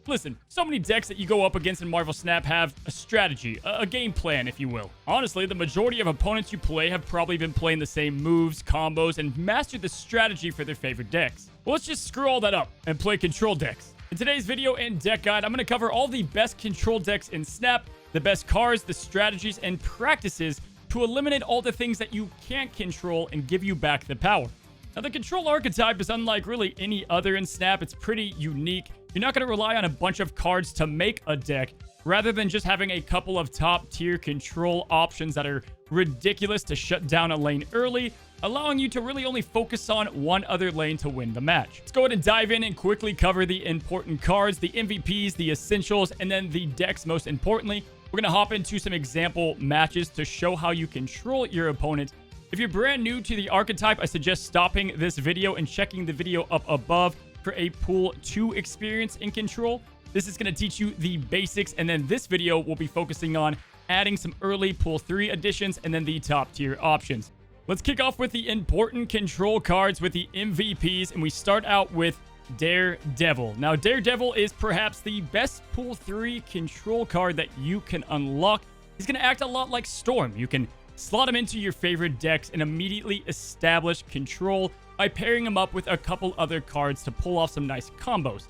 Listen, so many decks that you go up against in Marvel Snap have a strategy, a game plan, if you will. Honestly, the majority of opponents you play have probably been playing the same moves, combos, and mastered the strategy for their favorite decks. Well, let's just screw all that up and play control decks. In today's video and deck guide, I'm going to cover all the best control decks in Snap, the best cards, the strategies, and practices to eliminate all the things that you can't control and give you back the power. Now, the control archetype is unlike really any other in Snap. It's pretty unique. You're not going to rely on a bunch of cards to make a deck, rather than just having a couple of top-tier control options that are ridiculous to shut down a lane early, allowing you to really only focus on one other lane to win the match. Let's go ahead and dive in and quickly cover the important cards, the MVPs, the essentials, and then the decks most importantly. We're going to hop into some example matches to show how you control your opponent. If you're brand new to the archetype, I suggest stopping this video and checking the video up above for a Pool 2 experience in control. This is going to teach you the basics, and then this video will be focusing on adding some early Pool 3 additions and then the top tier options. Let's kick off with the important control cards with the MVPs, and we start out with DareDevil. Now, DareDevil is perhaps the best Pool 3 control card that you can unlock. He's going to act a lot like Storm. You can slot him into your favorite decks and immediately establish control by pairing him up with a couple other cards to pull off some nice combos.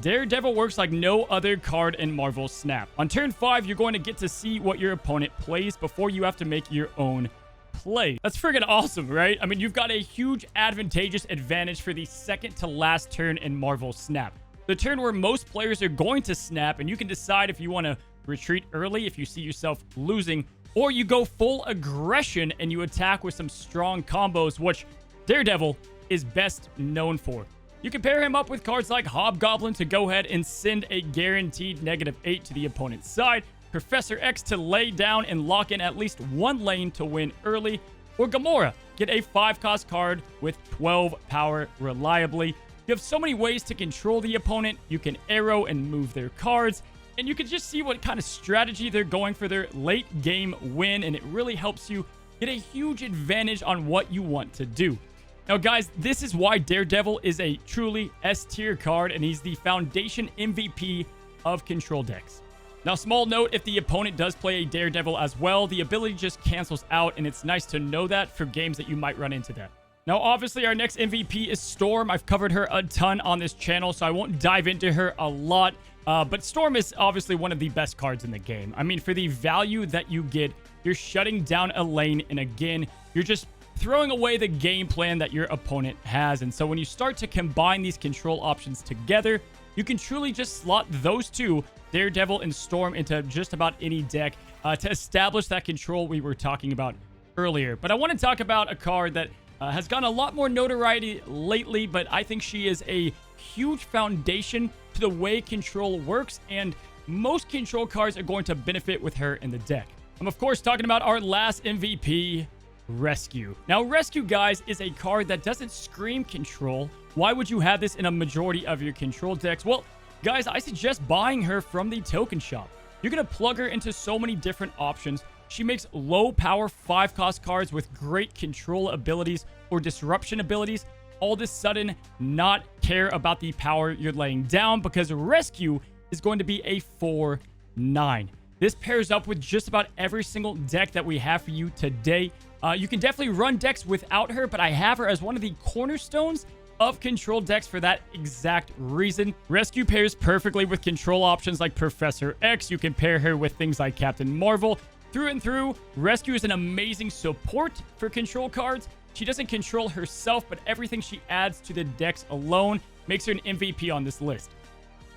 DareDevil works like no other card in Marvel Snap. On turn 5, you're going to get to see what your opponent plays before you have to make your own play. That's friggin' awesome, right? I mean, you've got a huge advantageous advantage for the second to last turn in Marvel Snap. The turn where most players are going to snap, and you can decide if you want to retreat early if you see yourself losing, or you go full aggression and you attack with some strong combos, which DareDevil is best known for. You can pair him up with cards like Hobgoblin to go ahead and send a guaranteed -8 to the opponent's side, Professor X to lay down and lock in at least one lane to win early, or Gamora, get a 5-cost card with 12 power reliably. You have so many ways to control the opponent. You can arrow and move their cards, and you can just see what kind of strategy they're going for their late game win, and it really helps you get a huge advantage on what you want to do. Now, guys, this is why DareDevil is a truly S-tier card, and he's the foundation MVP of control decks. Now, small note, if the opponent does play a DareDevil as well, the ability just cancels out, and it's nice to know that for games that you might run into that. Now, obviously, our next MVP is Storm. I've covered her a ton on this channel, so I won't dive into her a lot. But Storm is obviously one of the best cards in the game. I mean, for the value that you get, you're shutting down a lane, and again, you're just throwing away the game plan that your opponent has. And so when you start to combine these control options together, you can truly just slot those two, DareDevil and Storm, into just about any deck to establish that control we were talking about earlier. But I want to talk about a card that has gotten a lot more notoriety lately, but I think she is a huge foundation to the way control works, and most control cards are going to benefit with her in the deck. I'm, of course, talking about our last MVP, Rescue. Now, Rescue, guys, is a card that doesn't scream control. Why would you have this in a majority of your control decks? Well, guys, I suggest buying her from the token shop. You're going to plug her into so many different options. She makes low power 5-cost cards with great control abilities or disruption abilities all of a sudden not care about the power you're laying down, because Rescue is going to be a 4/9. This pairs up with just about every single deck that we have for you today. You can definitely run decks without her, but I have her as one of the cornerstones of control decks for that exact reason. Rescue pairs perfectly with control options like Professor X. You can pair her with things like Captain Marvel. Through and through, Rescue is an amazing support for control cards. She doesn't control herself, but everything she adds to the decks alone makes her an MVP on this list.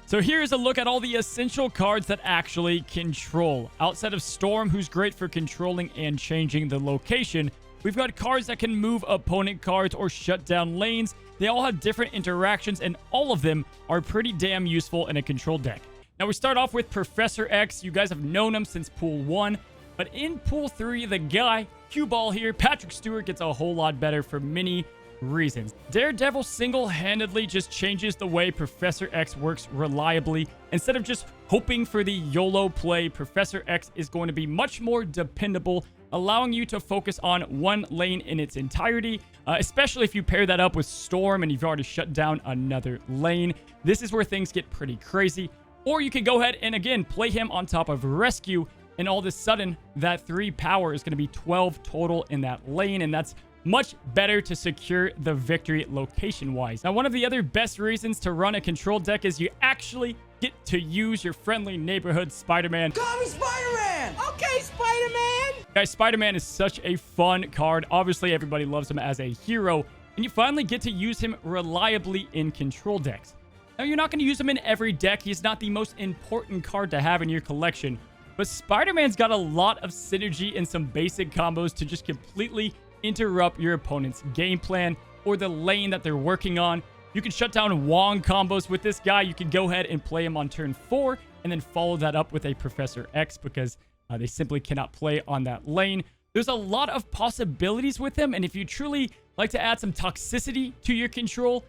So here's a look at all the essential cards that actually control. Outside of Storm, who's great for controlling and changing the location, we've got cards that can move opponent cards or shut down lanes. They all have different interactions, and all of them are pretty damn useful in a control deck. Now, we start off with Professor X. You guys have known him since Pool 1, but in Pool 3, the guy, cue ball here, Patrick Stewart, gets a whole lot better for many reasons. DareDevil single-handedly just changes the way Professor X works reliably. Instead of just hoping for the YOLO play, Professor X is going to be much more dependable, allowing you to focus on one lane in its entirety, especially if you pair that up with Storm and you've already shut down another lane. This is where things get pretty crazy. Or you can go ahead and, again, play him on top of Rescue, and all of a sudden, that 3 power is going to be 12 total in that lane, and that's much better to secure the victory location-wise. Now, one of the other best reasons to run a control deck is you actually get to use your friendly neighborhood Spider-Man. Call me Spider-Man! Okay, Spider-Man! Guys, Spider-Man is such a fun card. Obviously, everybody loves him as a hero, and you finally get to use him reliably in control decks. Now, you're not going to use him in every deck. He's not the most important card to have in your collection, but Spider-Man's got a lot of synergy and some basic combos to just completely interrupt your opponent's game plan or the lane that they're working on. You can shut down Wong combos with this guy. You can go ahead and play him on turn 4 and then follow that up with a Professor X because they simply cannot play on that lane. There's a lot of possibilities with him, and if you truly like to add some toxicity to your control,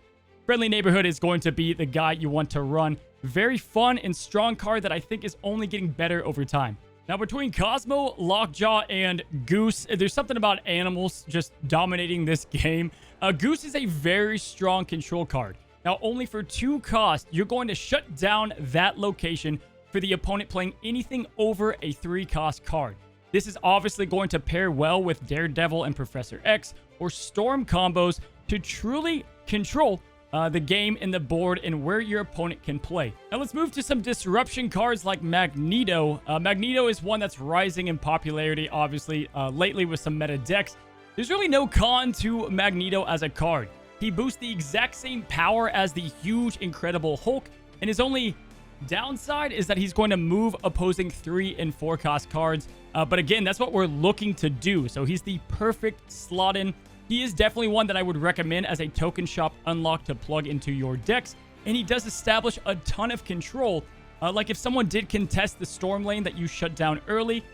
Friendly Neighborhood is going to be the guy you want to run. Very fun and strong card that I think is only getting better over time. Now, between Cosmo, Lockjaw, and Goose, there's something about animals just dominating this game. Goose is a very strong control card. Now, only for 2 cost, you're going to shut down that location for the opponent playing anything over a 3-cost card. This is obviously going to pair well with Daredevil and Professor X or Storm combos to truly control the game and the board and where your opponent can play. Now let's move to some disruption cards like Magneto. Magneto is one that's rising in popularity, obviously, lately with some meta decks. There's really no con to Magneto as a card. He boosts the exact same power as the huge, incredible Hulk, and his only downside is that he's going to move opposing 3 and 4 cost cards. But again, that's what we're looking to do. So he's the perfect slot in. He is definitely one that I would recommend as a token shop unlock to plug into your decks. And he does establish a ton of control. Like if someone did contest the Storm lane that you shut down early,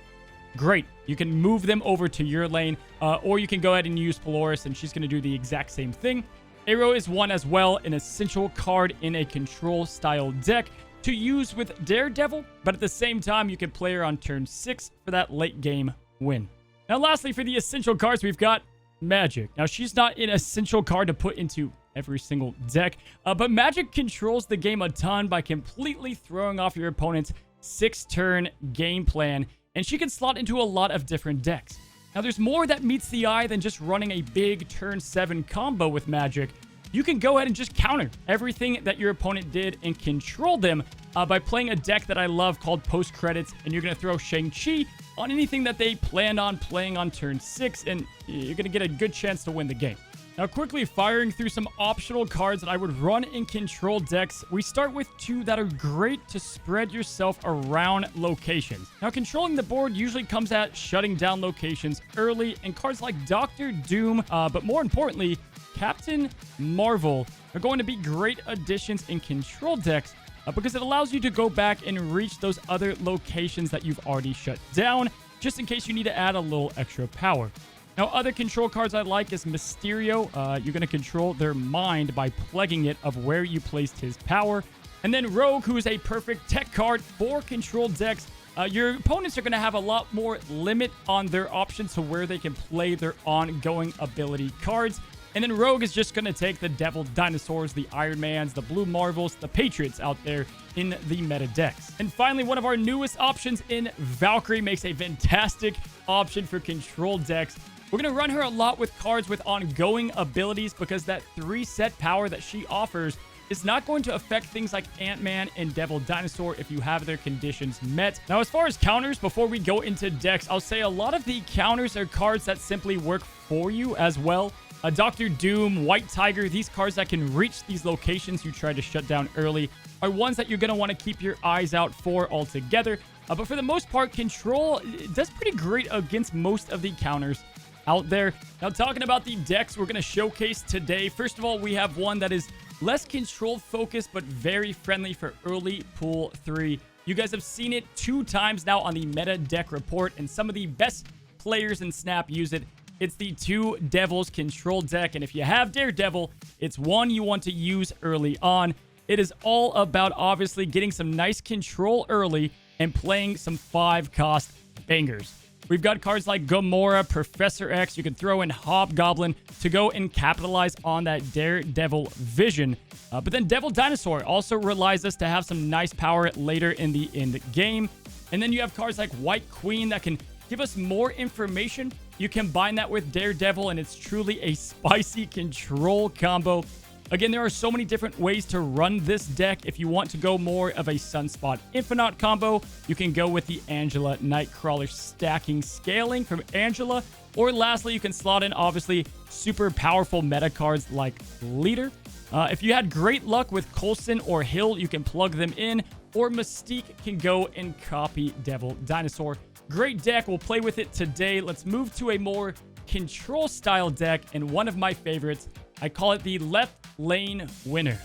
great. You can move them over to your lane. Or you can go ahead and use Polaris and she's going to do the exact same thing. Arrow is one as well, an essential card in a control style deck to use with Daredevil. But at the same time, you can play her on turn 6 for that late game win. Now lastly, for the essential cards, we've got Magic. Now, she's not an essential card to put into every single deck, but Magic controls the game a ton by completely throwing off your opponent's 6-turn game plan, and she can slot into a lot of different decks. Now, there's more that meets the eye than just running a big turn 7 combo with Magic. You can go ahead and just counter everything that your opponent did and control them by playing a deck that I love called Post Credits, and you're going to throw Shang-Chi on anything that they planned on playing on turn 6, and you're going to get a good chance to win the game. Now, quickly firing through some optional cards that I would run in control decks, we start with 2 that are great to spread yourself around locations. Now, controlling the board usually comes at shutting down locations early, and cards like Dr. Doom, but more importantly, Captain Marvel are going to be great additions in control decks because it allows you to go back and reach those other locations that you've already shut down, just in case you need to add a little extra power. Now, other control cards I like is Mysterio. You're going to control their mind by plugging it of where you placed his power. And then Rogue, who is a perfect tech card for control decks. Your opponents are going to have a lot more limit on their options to where they can play their ongoing ability cards. And then Rogue is just going to take the Devil Dinosaurs, the Iron Mans, the Blue Marvels, the Patriots out there in the meta decks. And finally, one of our newest options in Valkyrie makes a fantastic option for control decks. We're going to run her a lot with cards with ongoing abilities because that 3-set power that she offers is not going to affect things like Ant-Man and Devil Dinosaur if you have their conditions met. Now, as far as counters, before we go into decks, I'll say a lot of the counters are cards that simply work for you as well. Dr. Doom, White Tiger, these cards that can reach these locations you try to shut down early are ones that you're going to want to keep your eyes out for altogether. But for the most part, Control does pretty great against most of the counters out there. Now, talking about the decks we're going to showcase today, first of all, we have one that is less control focused, but very friendly for early pool 3. You guys have seen it 2 times now on the meta deck report, and some of the best players in Snap use it. It's the 2 Devils control deck, and if you have Daredevil, it's one you want to use early on. It is all about, obviously, getting some nice control early and playing some 5-cost bangers. We've got cards like Gamora, Professor X. You can throw in Hobgoblin to go and capitalize on that Daredevil vision. But then Devil Dinosaur also relies us to have some nice power later in the end game. And then you have cards like White Queen that can give us more information. You combine that with Daredevil, and it's truly a spicy control combo. Again, there are so many different ways to run this deck. If you want to go more of a Sunspot Infinite combo, you can go with the Angela Nightcrawler stacking scaling from Angela. Or lastly, you can slot in, obviously, super powerful meta cards like Leader. If you had great luck with Coulson or Hill, you can plug them in. Or Mystique can go and copy Devil Dinosaur. Great deck. We'll play with it today. Let's move to a more control style deck, and one of my favorites. I call it the Left Lane Winner.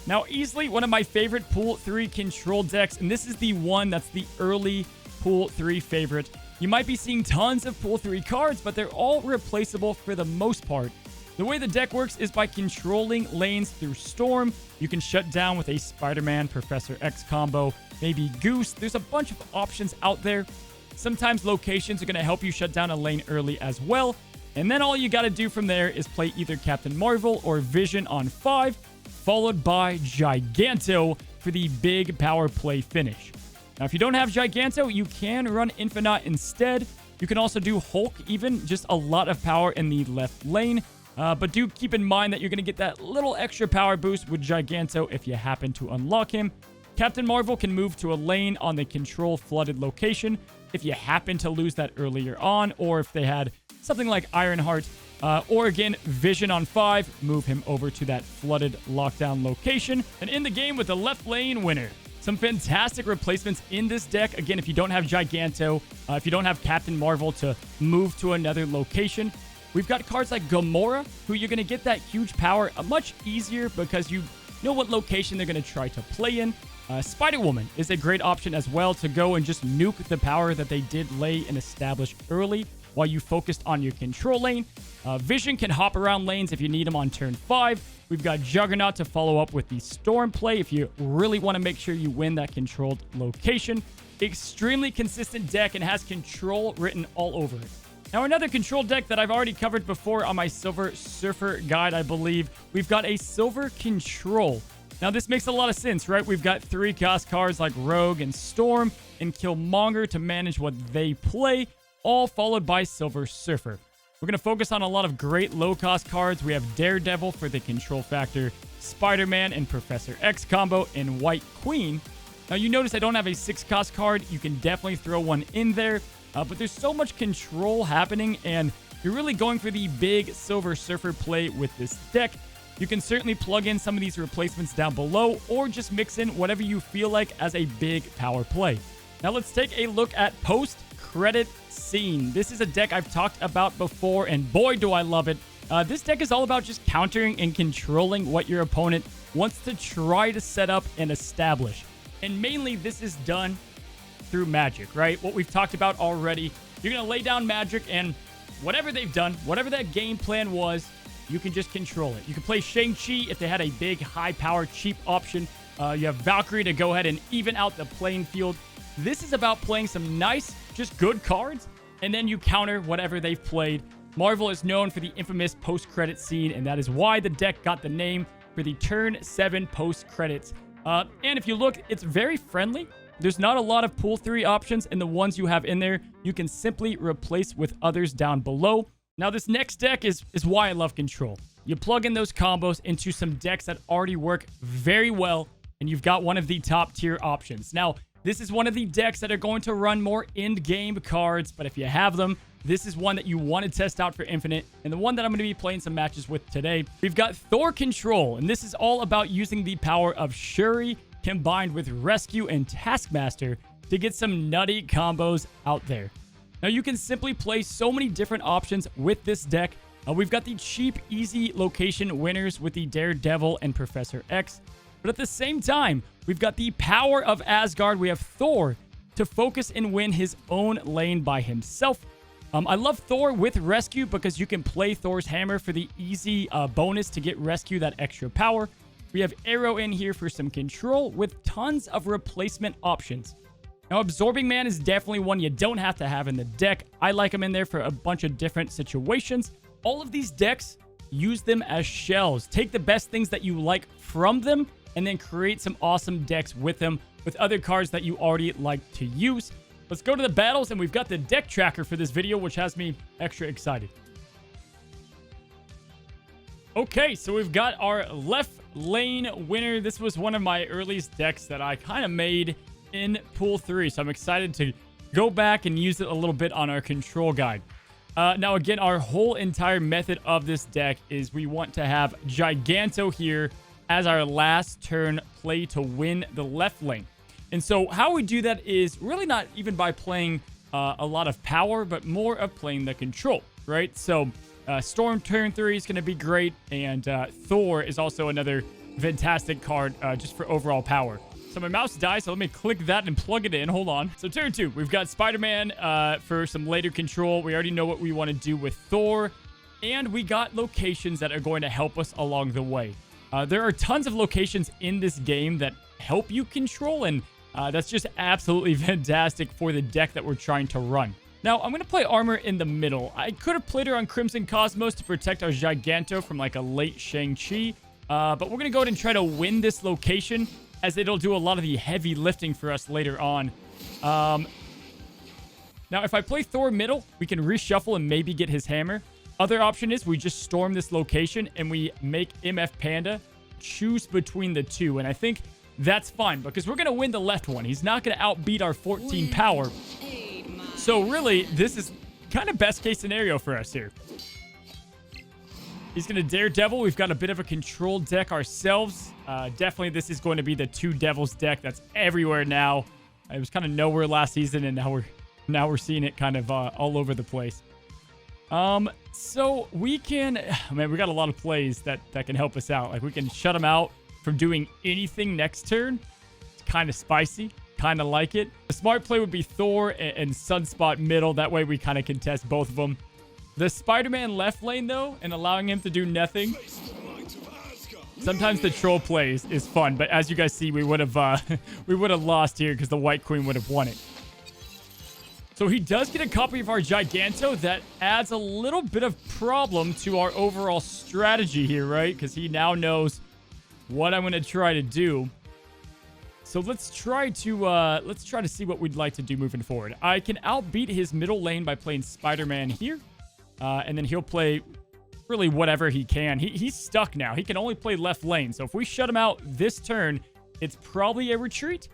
Now, easily one of my favorite Pool 3 control decks, and this is the one that's the early Pool 3 favorite. You might be seeing tons of Pool 3 cards, but they're all replaceable for the most part. The way the deck works is by controlling lanes through Storm. You can shut down with a Spider-Man Professor X combo, maybe Goose. There's a bunch of options out there. Sometimes locations are going to help you shut down a lane early as well. And then all you got to do from there is play either Captain Marvel or Vision on 5, followed by Giganto for the big power play finish. Now, if you don't have Giganto, you can run Infinite instead. You can also do Hulk, even just a lot of power in the left lane. But do keep in mind that you're going to get that little extra power boost with Giganto if you happen to unlock him. Captain Marvel can move to a lane on the control flooded location if you happen to lose that earlier on, or if they had something like Ironheart. Or again, Vision on 5, move him over to that flooded lockdown location. And in the game with the Left Lane Winner. Some fantastic replacements in this deck. Again, if you don't have Giganto, if you don't have Captain Marvel to move to another location, we've got cards like Gamora, who you're going to get that huge power much easier because you know what location they're going to try to play in. Spider-Woman is a great option as well to go and just nuke the power that they did lay and establish early while you focused on your control lane. Vision can hop around lanes if you need him on turn 5. We've got Juggernaut to follow up with the Storm play if you really want to make sure you win that controlled location. Extremely consistent deck and has control written all over it. Now, another control deck that I've already covered before on my Silver Surfer guide, I believe, we've got a Silver Control. Now, this makes a lot of sense, right? We've got 3-cost cards like Rogue and Storm and Killmonger to manage what they play, all followed by Silver Surfer. We're going to focus on a lot of great low-cost cards. We have Daredevil for the control factor, Spider-Man and Professor X combo, and White Queen. Now, you notice I don't have a 6-cost card. You can definitely throw one in there, but there's so much control happening, and you're really going for the big Silver Surfer play with this deck. You can certainly plug in some of these replacements down below, or just mix in whatever you feel like as a big power play. Now, let's take a look at post-credit scene. This is a deck I've talked about before, and boy, do I love it. This deck is all about just countering and controlling what your opponent wants to try to set up and establish. And mainly, this is done through magic, right? What we've talked about already. You're going to lay down magic, and whatever they've done, whatever that game plan was, you can just control it. You can play Shang-Chi if they had a big, high-power, cheap option. You have Valkyrie to go ahead and even out the playing field. This is about playing some nice, just good cards, and then you counter whatever they've played. Marvel is known for the infamous post-credit scene, and that is why the deck got the name for the Turn 7 post-credits. And if you look, it's very friendly. There's not a lot of Pool 3 options, and the ones you have in there, you can simply replace with others down below. Now, this next deck is why I love Control. You plug in those combos into some decks that already work very well, and you've got one of the top tier options. Now, this is one of the decks that are going to run more end-game cards, but if you have them, this is one that you want to test out for Infinite, and the one that I'm going to be playing some matches with today. We've got Thor Control, and this is all about using the power of Shuri combined with Rescue and Taskmaster to get some nutty combos out there. Now, you can simply play so many different options with this deck. We've got the cheap, easy location winners with the Daredevil and Professor X. But at the same time, we've got the power of Asgard. We have Thor to focus and win his own lane by himself. I love Thor with Rescue because you can play Thor's hammer for the easy bonus to get Rescue that extra power. We have Arrow in here for some control with tons of replacement options. Now, Absorbing Man is definitely one you don't have to have in the deck. I like him in there for a bunch of different situations. All of these decks, use them as shells. Take the best things that you like from them and then create some awesome decks with them with other cards that you already like to use. Let's go to the battles, and we've got the deck tracker for this video, which has me extra excited. Okay, so we've got our left lane winner. This was one of my earliest decks that I kind of made in Pool 3, so I'm excited to go back and use it a little bit on our control guide. Now, again, our whole entire method of this deck is we want to have Giganto here as our last turn play to win the left lane. And so how we do that is really not even by playing a lot of power, but more of playing the control, right? So Storm turn 3 is going to be great, and Thor is also another fantastic card just for overall power. So my mouse died, so let me click that and plug it in. Hold on. So turn 2, we've got Spider-Man for some later control. We already know what we want to do with Thor, and we got locations that are going to help us along the way. There are tons of locations in this game that help you control, and that's just absolutely fantastic for the deck that we're trying to run. Now, I'm going to play Armor in the middle. I could have played her on Crimson Cosmos to protect our Giganto from like a late Shang-Chi, but we're going to go ahead and try to win this location, as it'll do a lot of the heavy lifting for us later on. Now, if I play Thor middle, we can reshuffle and maybe get his hammer. Other option is we just storm this location and we make MF Panda choose between the two. And I think that's fine because we're going to win the left one. He's not going to outbeat our 14 power. So really, this is kind of best case scenario for us here. He's going to Daredevil. We've got a bit of a control deck ourselves. Definitely this is going to be the two devils deck that's everywhere now. It was kind of nowhere last season, and now we're seeing it kind of all over the place. So we can, man, we got a lot of plays that can help us out. Like we can shut him out from doing anything next turn. It's kind of spicy. Kind of like it. The smart play would be Thor and Sunspot middle. That way we kind of contest both of them. The Spider-Man left lane, though, and allowing him to do nothing. Sometimes the troll plays is fun, but as you guys see, we would have lost here because the White Queen would have won it. So he does get a copy of our Giganto. That adds a little bit of problem to our overall strategy here, right? Because he now knows what I'm going to try to do. So let's try to see what we'd like to do moving forward. I can outbeat his middle lane by playing Spider-Man here. And then he'll play really whatever he can. He's stuck now. He can only play left lane. So if we shut him out this turn, it's probably a retreat.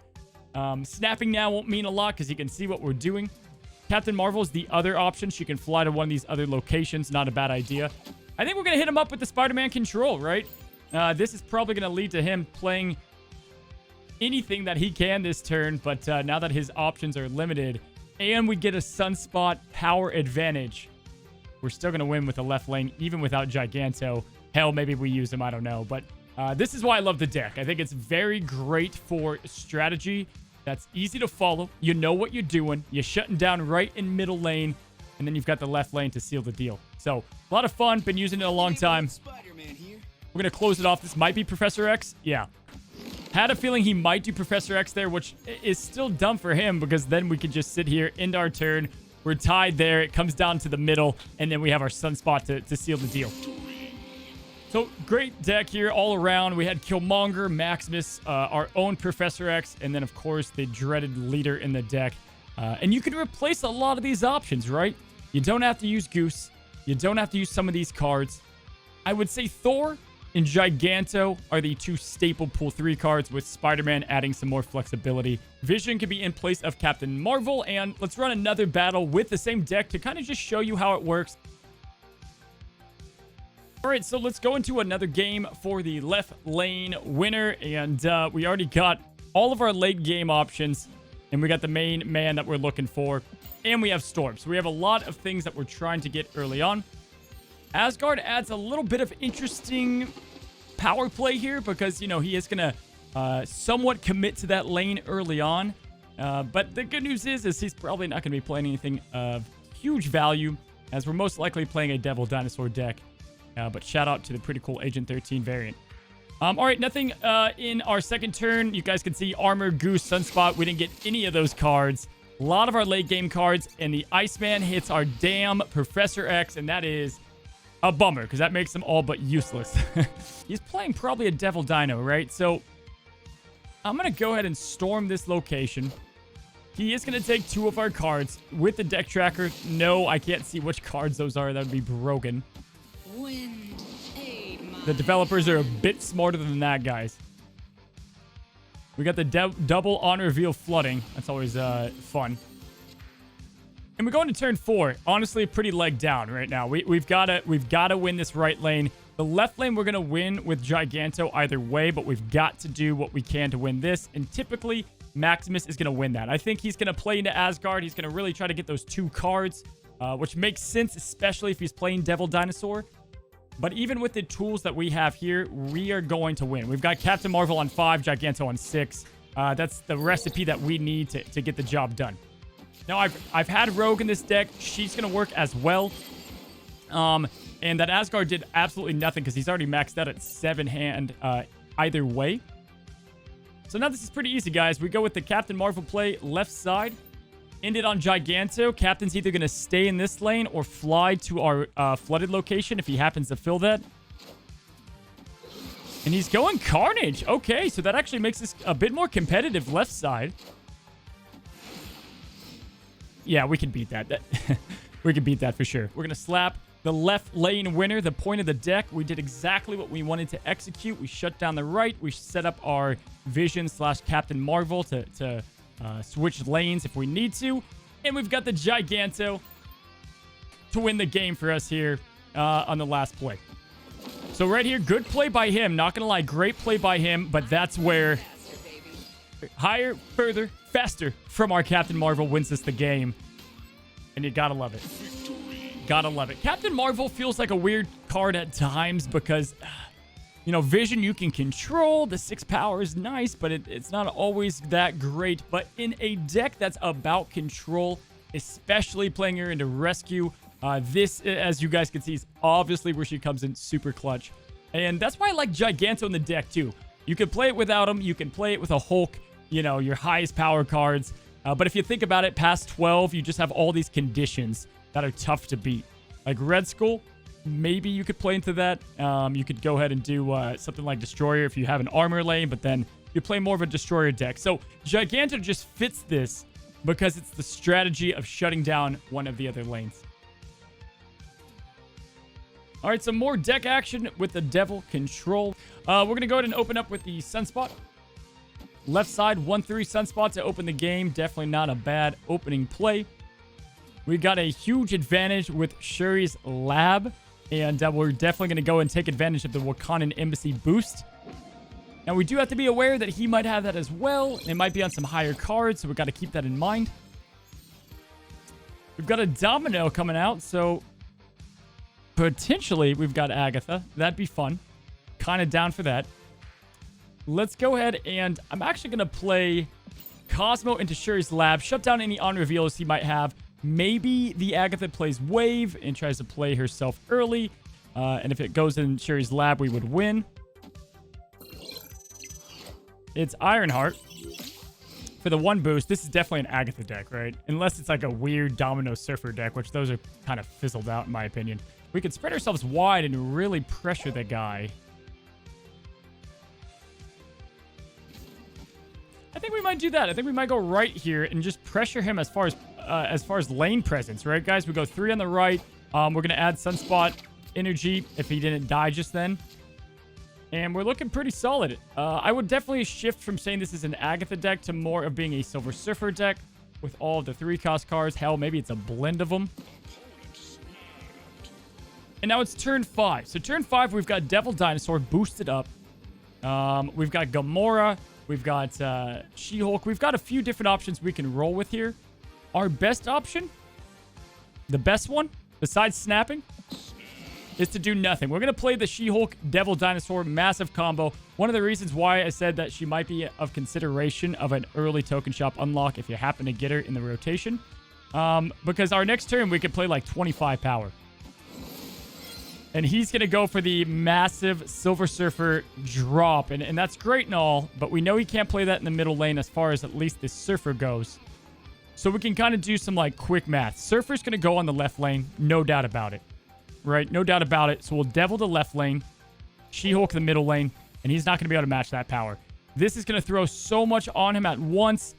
Snapping now won't mean a lot because he can see what we're doing. Captain Marvel is the other option. She can fly to one of these other locations. Not a bad idea. I think we're going to hit him up with the Spider-Man control, right? This is probably going to lead to him playing anything that he can this turn. But now that his options are limited and we get a Sunspot power advantage, we're still going to win with the left lane, even without Giganto. Hell, maybe we use him. I don't know. But this is why I love the deck. I think it's very great for strategy. That's easy to follow. You know what you're doing. You're shutting down right in middle lane. And then you've got the left lane to seal the deal. So, a lot of fun. Been using it a long time. We're going to close it off. This might be Professor X. Yeah. Had a feeling he might do Professor X there, which is still dumb for him because then we could just sit here, end our turn. We're tied there. It comes down to the middle, and then we have our Sunspot to seal the deal. So, great deck here all around. We had Killmonger, Maximus, our own Professor X, and then, of course, the dreaded leader in the deck. And you can replace a lot of these options, right? You don't have to use Goose. You don't have to use some of these cards. I would say Thor and Giganto are the two staple Pool 3 cards, with Spider-Man adding some more flexibility. Vision can be in place of Captain Marvel, and let's run another battle with the same deck to kind of just show you how it works. All right, so let's go into another game for the left lane winner, and we already got all of our late game options, and we got the main man that we're looking for, and we have Storm. So we have a lot of things that we're trying to get early on. Asgard adds a little bit of interesting power play here because, you know, he is going to somewhat commit to that lane early on. But the good news is he's probably not going to be playing anything of huge value, as we're most likely playing a Devil Dinosaur deck. But shout out to the pretty cool Agent 13 variant. All right, nothing in our second turn. You guys can see Armor, Goose, Sunspot. We didn't get any of those cards. A lot of our late game cards, and the Iceman hits our damn Professor X, and that is a bummer, because that makes them all but useless. He's playing probably a Devil Dino, right? So I'm going to go ahead and storm this location. He is going to take 2 of our cards with the deck tracker. No, I can't see which cards those are. That would be broken. The developers are a bit smarter than that, guys. We got the double on reveal flooding. That's always fun. And we're going to turn 4. Honestly, pretty leg down right now. We've got to win this right lane. The left lane we're going to win with Giganto either way, but we've got to do what we can to win this. And typically, Maximus is going to win that. I think he's going to play into Asgard. He's going to really try to get those 2 cards, which makes sense, especially if he's playing Devil Dinosaur. But even with the tools that we have here, we are going to win. We've got Captain Marvel on 5, Giganto on 6. That's the recipe that we need to get the job done. Now, I've had Rogue in this deck. She's going to work as well. And that Asgard did absolutely nothing because he's already maxed out at 7-hand either way. So now this is pretty easy, guys. We go with the Captain Marvel play left side. End it on Giganto. Captain's either going to stay in this lane or fly to our flooded location if he happens to fill that. And he's going Carnage. Okay, so that actually makes this a bit more competitive left side. Yeah, we can beat that. We can beat that for sure. We're going to slap the left lane winner, the point of the deck. We did exactly what we wanted to execute. We shut down the right. We set up our Vision / Captain Marvel to switch lanes if we need to. And we've got the Giganto to win the game for us here on the last play. So right here, good play by him. Not going to lie, great play by him. But that's where higher, further, faster from our Captain Marvel wins us the game. And you got to love it. Gotta love it. Captain Marvel feels like a weird card at times because, you know, Vision you can control. The 6 power is nice, but it's not always that great. But in a deck that's about control, especially playing her into rescue, this, as you guys can see, is obviously where she comes in super clutch. And that's why I like Giganto in the deck, too. You can play it without him. You can play it with a Hulk, you know, your highest power cards. But if you think about it, past 12, you just have all these conditions that are tough to beat. Like Red Skull, maybe you could play into that. You could go ahead and do something like Destroyer if you have an armor lane, but then you play more of a Destroyer deck. So Giganto just fits this because it's the strategy of shutting down one of the other lanes. All right, some more deck action with the Devil Control. We're going to go ahead and open up with the Sunspot. Left side, 1-3 Sunspot to open the game. Definitely not a bad opening play. We got a huge advantage with Shuri's Lab, and we're definitely going to go and take advantage of the Wakandan Embassy boost. Now, we do have to be aware that he might have that as well. It might be on some higher cards, so we've got to keep that in mind. We've got a Domino coming out, so potentially we've got Agatha. That'd be fun. Kind of down for that. Let's go ahead, and I'm actually going to play Cosmo into Shuri's Lab, shut down any on reveals he might have. Maybe the Agatha plays Wave and tries to play herself early. And if it goes in Shuri's Lab, we would win. It's Ironheart. For the 1 boost, this is definitely an Agatha deck, right? Unless it's like a weird Domino Surfer deck, which those are kind of fizzled out in my opinion. We could spread ourselves wide and really pressure the guy. I think we might do that. I think we might go right here and just pressure him as far as lane presence, right, guys? We go 3 on the right. We're going to add Sunspot energy if he didn't die just then. And we're looking pretty solid. I would definitely shift from saying this is an Agatha deck to more of being a Silver Surfer deck with all of the 3-cost cards. Hell, maybe it's a blend of them. And now it's turn 5. So turn 5, we've got Devil Dinosaur boosted up. We've got Gamora. We've got She-Hulk. We've got a few different options we can roll with here. Our best option, the best one, besides snapping, is to do nothing. We're going to play the She-Hulk Devil Dinosaur massive combo. One of the reasons why I said that she might be of consideration of an early token shop unlock if you happen to get her in the rotation. Because our next turn, we could play like 25 power. And he's going to go for the massive Silver Surfer drop. And that's great and all, but we know he can't play that in the middle lane as far as at least the Surfer goes. So we can kind of do some, like, quick math. Surfer's going to go on the left lane, no doubt about it. Right? No doubt about it. So we'll Devil the left lane, She-Hulk the middle lane, and he's not going to be able to match that power. This is going to throw so much on him at once.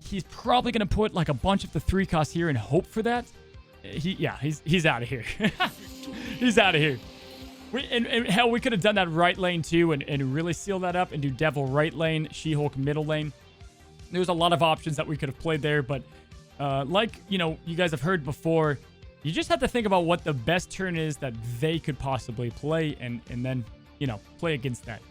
He's probably going to put, like, a bunch of the 3 costs here and hope for that. He's out of here. He's out of here. And hell, we could have done that right lane too and really seal that up and do Devil right lane, She-Hulk middle lane. There's a lot of options that we could have played there, but like, you know, you guys have heard before, you just have to think about what the best turn is that they could possibly play and then, you know, play against that.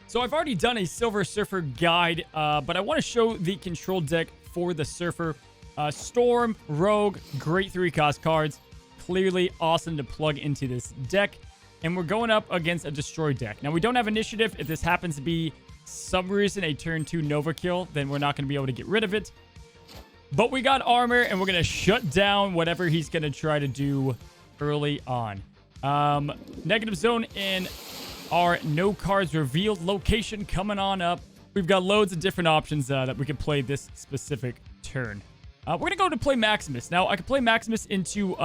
So I've already done a Silver Surfer guide, but I want to show the control deck for the Surfer. Storm, Rogue, great 3-cost cards. Clearly awesome to plug into this deck. And we're going up against a Destroy deck. Now, we don't have Initiative. If this happens to be some reason a turn 2 Nova kill, then we're not going to be able to get rid of it. But we got Armor, and we're going to shut down whatever he's going to try to do early on. Negative Zone in our no cards revealed location coming on up. We've got loads of different options that we can play this specific turn. We're going to go to play Maximus. Now, I can play Maximus into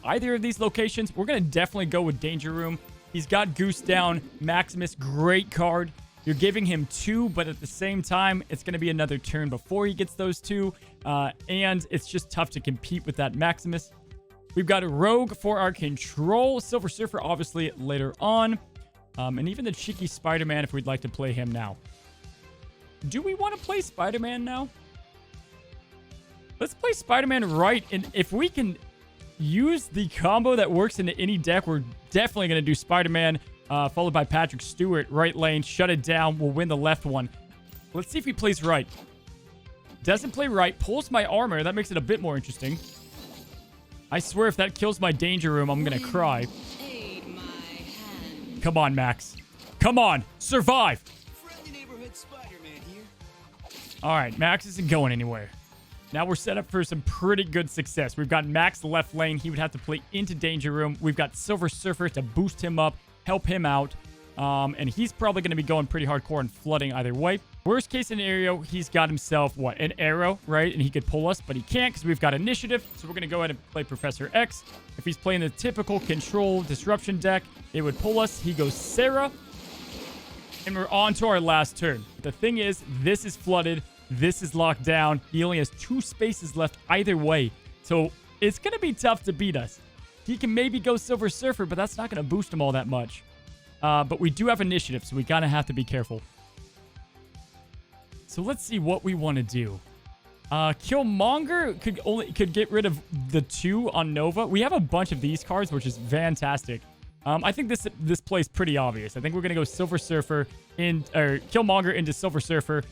either of these locations. We're going to definitely go with Danger Room. He's got Goose down. Maximus, great card. You're giving him 2, but at the same time, it's going to be another turn before he gets those 2. And it's just tough to compete with that Maximus. We've got a Rogue for our control. Silver Surfer, obviously, later on. And even the cheeky Spider-Man if we'd like to play him now. Do we want to play Spider-Man now? Let's play Spider-Man right. And if we can use the combo that works into any deck, we're definitely going to do Spider-Man, followed by Patrick Stewart, right lane. Shut it down. We'll win the left one. Let's see if he plays right. Doesn't play right. Pulls my armor. That makes it a bit more interesting. I swear if that kills my Danger Room, I'm going to cry. Come on, Max. Come on. Survive. Friendly neighborhood Spider-Man here. All right. Max isn't going anywhere. Now we're set up for some pretty good success. We've got Max left lane. He would have to play into Danger Room. We've got Silver Surfer to boost him up, help him out. And he's probably going to be going pretty hardcore and flooding either way. Worst case scenario, he's got himself, what, an arrow, right? And he could pull us, but he can't because we've got Initiative. So we're going to go ahead and play Professor X. If he's playing the typical control disruption deck, it would pull us. He goes Sarah. And we're on to our last turn. The thing is, this is flooded. This is locked down. He only has 2 spaces left either way. So it's going to be tough to beat us. He can maybe go Silver Surfer, but that's not going to boost him all that much. But we do have Initiative, so we kind of have to be careful. So let's see what we want to do. Killmonger could get rid of the 2 on Nova. We have a bunch of these cards, which is fantastic. I think this plays pretty obvious. I think we're going to go Silver Surfer or Killmonger into Silver Surfer.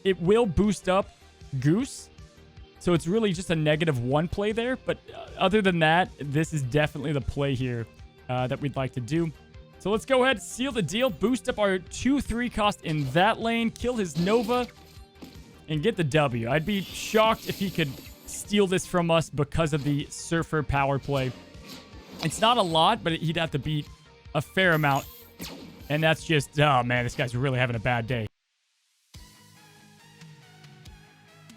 It will boost up Goose. So it's really just a -1 play there. But other than that, this is definitely the play here that we'd like to do. So let's go ahead, seal the deal, boost up our 2/3 cost in that lane, kill his Nova, and get the W. I'd be shocked if he could steal this from us because of the Surfer power play. It's not a lot, but he'd have to beat a fair amount. And that's just, oh man, this guy's really having a bad day.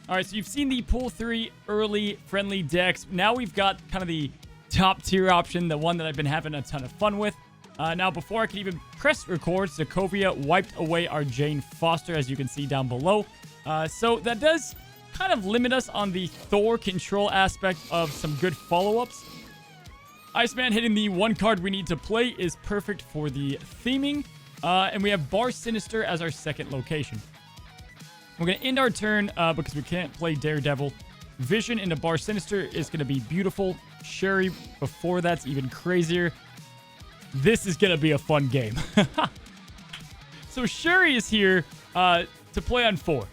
All right, so you've seen the pool 3 early friendly decks. Now we've got kind of the top tier option, the one that I've been having a ton of fun with. Now, before I could even press record, Sokovia wiped away our Jane Foster, as you can see down below. So that does kind of limit us on the Thor control aspect of some good follow-ups. Iceman hitting the 1 card we need to play is perfect for the theming. And we have Bar Sinister as our second location. We're going to end our turn because we can't play Daredevil. Vision into Bar Sinister is going to be beautiful. Shuri before that's even crazier. This is going to be a fun game. So Shuri is here to play on 4.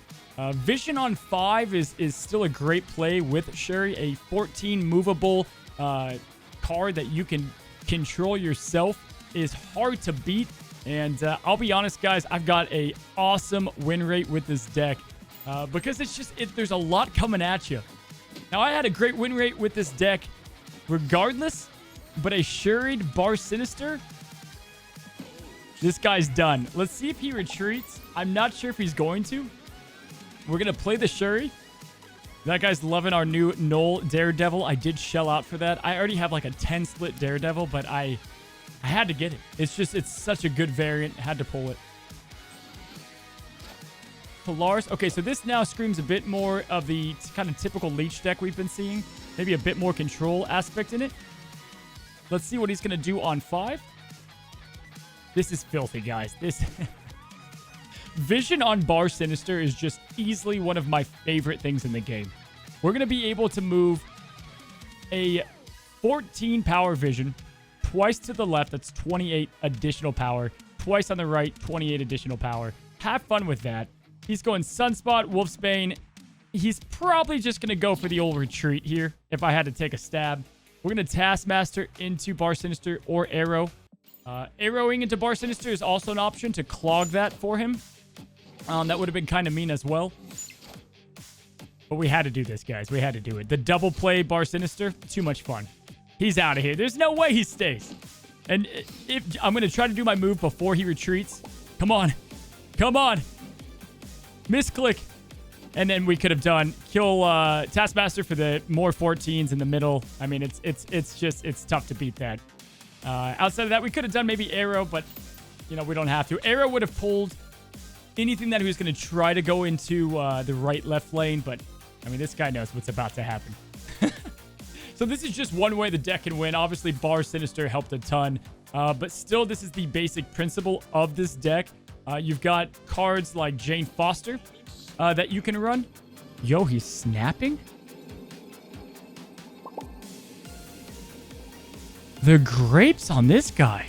Vision on 5 is still a great play with Shuri. A 14 movable card that you can control yourself is hard to beat. And I'll be honest, guys, I've got a awesome win rate with this deck because it's just, there's a lot coming at you. Now, I had a great win rate with this deck regardless, but a Shuried Bar Sinister? This guy's done. Let's see if he retreats. I'm not sure if he's going to. We're going to play the Shuri. That guy's loving our new youll Daredevil. I did shell out for that. I already have like a 10 split Daredevil, but I had to get it. It's such a good variant. Had to pull it. Polaris. Okay, so this now screams a bit more of the kind of typical leech deck we've been seeing. Maybe a bit more control aspect in it. Let's see what he's going to do on 5. This is filthy, guys. This Vision on Bar Sinister is just easily one of my favorite things in the game. We're going to be able to move a 14 power vision twice to the left. That's 28 additional power. Twice on the right, 28 additional power. Have fun with that. He's going Sunspot, Wolfsbane. He's probably just going to go for the old retreat here if I had to take a stab. We're going to Taskmaster into Bar Sinister or Arrow. Arrowing into Bar Sinister is also an option to clog that for him. That would have been kind of mean as well. But we had to do this, guys. We had to do it. The double play Bar Sinister, too much fun. He's out of here. There's no way he stays. And if I'm going to try to do my move before he retreats. Come on. Come on. Misclick. And then we could have done kill Taskmaster for the more 14s in the middle. I mean, it's tough to beat that. Outside of that, we could have done maybe Arrow, but, you know, we don't have to. Arrow would have pulled anything that he was going to try to go into the right-left lane, but, I mean, this guy knows what's about to happen. So this is just one way the deck can win. Obviously, Bar Sinister helped a ton, but still, this is the basic principle of this deck. You've got cards like Jane Foster that you can run. Yo, he's snapping? The grapes on this guy.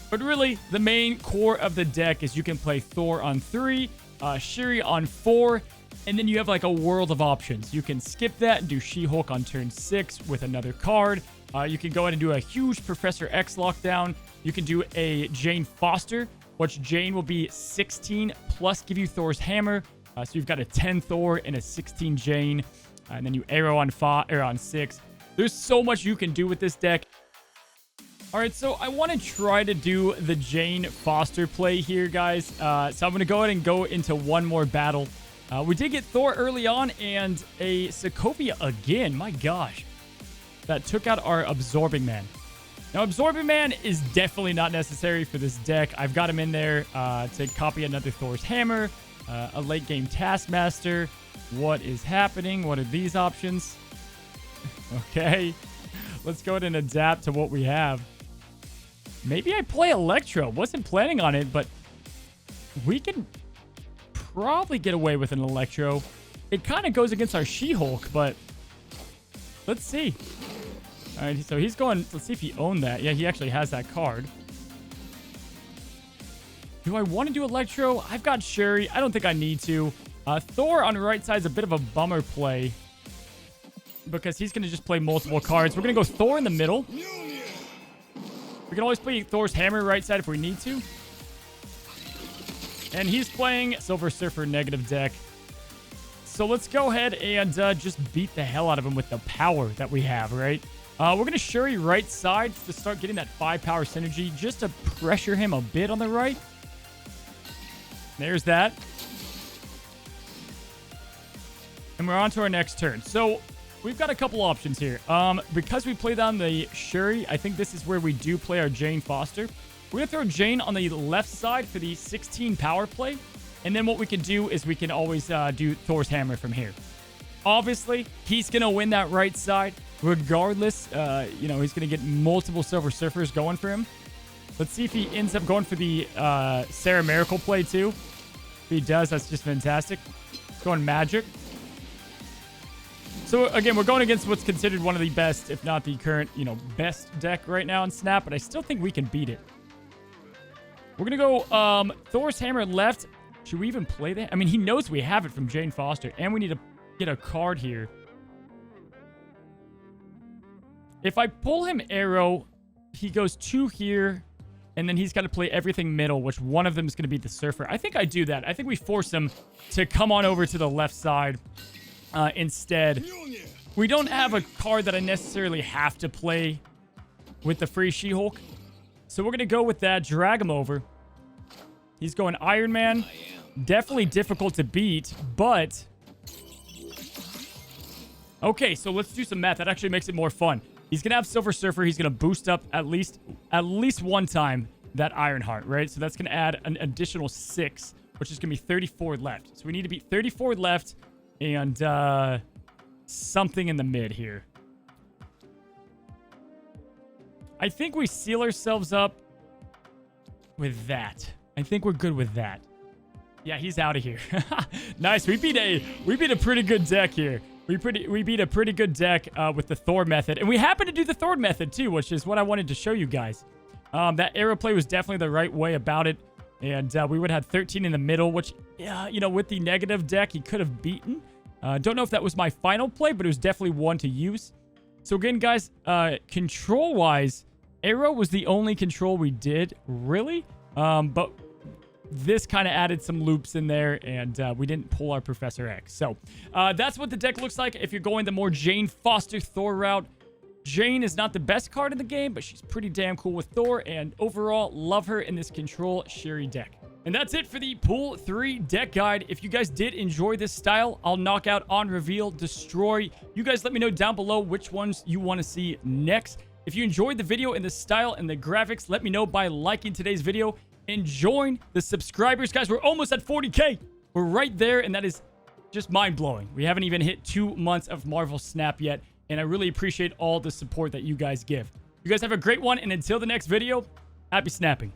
But really, the main core of the deck is you can play Thor on 3, Shuri on 4, and then you have like a world of options. You can skip that and do She-Hulk on turn 6 with another card. You can go ahead and do a huge Professor X lockdown. You can do a Jane Foster, which Jane will be 16 plus give you Thor's hammer. So you've got a 10 Thor and a 16 Jane, and then you Arrow on 5 or on 6. There's so much you can do with this deck. All right, so I want to try to do the Jane Foster play here, guys. So I'm going to go ahead and go into one more battle. We did get Thor early on and a Sokovia again. My gosh. That took out our Absorbing Man. Now, Absorbing Man is definitely not necessary for this deck. I've got him in there to copy another Thor's hammer, a late game Taskmaster. What is happening? What are these options? Okay. Let's go ahead and adapt to what we have. Maybe I play Electro. Wasn't planning on it, but we can probably get away with an Electro. It kind of goes against our She-Hulk, but let's see. All right, so he's going... Let's see if he owned that. Yeah, he actually has that card. Do I want to do Electro? I've got Shuri. I don't think I need to. Thor on the right side is a bit of a bummer play because he's going to just play multiple cards. We're going to go Thor in the middle. We can always play Thor's hammer right side if we need to. And he's playing Silver Surfer negative deck. So let's go ahead and just beat the hell out of him with the power that we have, right? We're going to Shuri right side to start getting that 5 power synergy just to pressure him a bit on the right. There's that. And we're on to our next turn. So we've got a couple options here. Because we played on the Shuri, I think this is where we do play our Jane Foster. We're going to throw Jane on the left side for the 16 power play. And then what we can do is we can always do Thor's hammer from here. Obviously, he's going to win that right side. Regardless, you know, he's going to get multiple Silver Surfers going for him. Let's see if he ends up going for the Sarah Miracle play too. If he does, that's just fantastic. He's going Magic. So, again, we're going against what's considered one of the best, if not the current, you know, best deck right now in Snap, but I still think we can beat it. We're going to go Thor's Hammer left. Should we even play that? I mean, he knows we have it from Jane Foster, and we need to get a card here. If I pull him Arrow, he goes 2 here, and then he's got to play everything middle, which one of them is going to be the Surfer. I think I do that. I think we force him to come on over to the left side instead. We don't have a card that I necessarily have to play with the free She-Hulk. So we're going to go with that, drag him over. He's going Iron Man. Definitely difficult to beat, but... Okay, so let's do some math. That actually makes it more fun. He's going to have Silver Surfer. He's going to boost up at least one time that Ironheart, right? So that's going to add an additional 6, which is going to be 34 left. So we need to beat 34 left and something in the mid here. I think we seal ourselves up with that. I think we're good with that. Yeah, he's out of here. Nice. We beat a pretty good deck here. We beat a pretty good deck with the Thor method. And we happen to do the Thor method too, which is what I wanted to show you guys. That arrow play was definitely the right way about it. And we would have had 13 in the middle, which, you know, with the negative deck, he could have beaten. Don't know if that was my final play, but it was definitely one to use. So again, guys, control-wise, arrow was the only control we did, really. But this kind of added some loops in there, and we didn't pull our Professor X. So that's what the deck looks like if you're going the more Jane Foster Thor route. Jane is not the best card in the game, but she's pretty damn cool with Thor, and overall, love her in this Control Shuri deck. And that's it for the Pool 3 deck guide. If you guys did enjoy this style, I'll knock out on reveal, destroy. You guys let me know down below which ones you want to see next. If you enjoyed the video and the style and the graphics, let me know by liking today's video and join the subscribers. Guys, we're almost at 40K. We're right there, and that is just mind-blowing. We haven't even hit 2 months of Marvel Snap yet, and I really appreciate all the support that you guys give. You guys have a great one, and until the next video, happy snapping.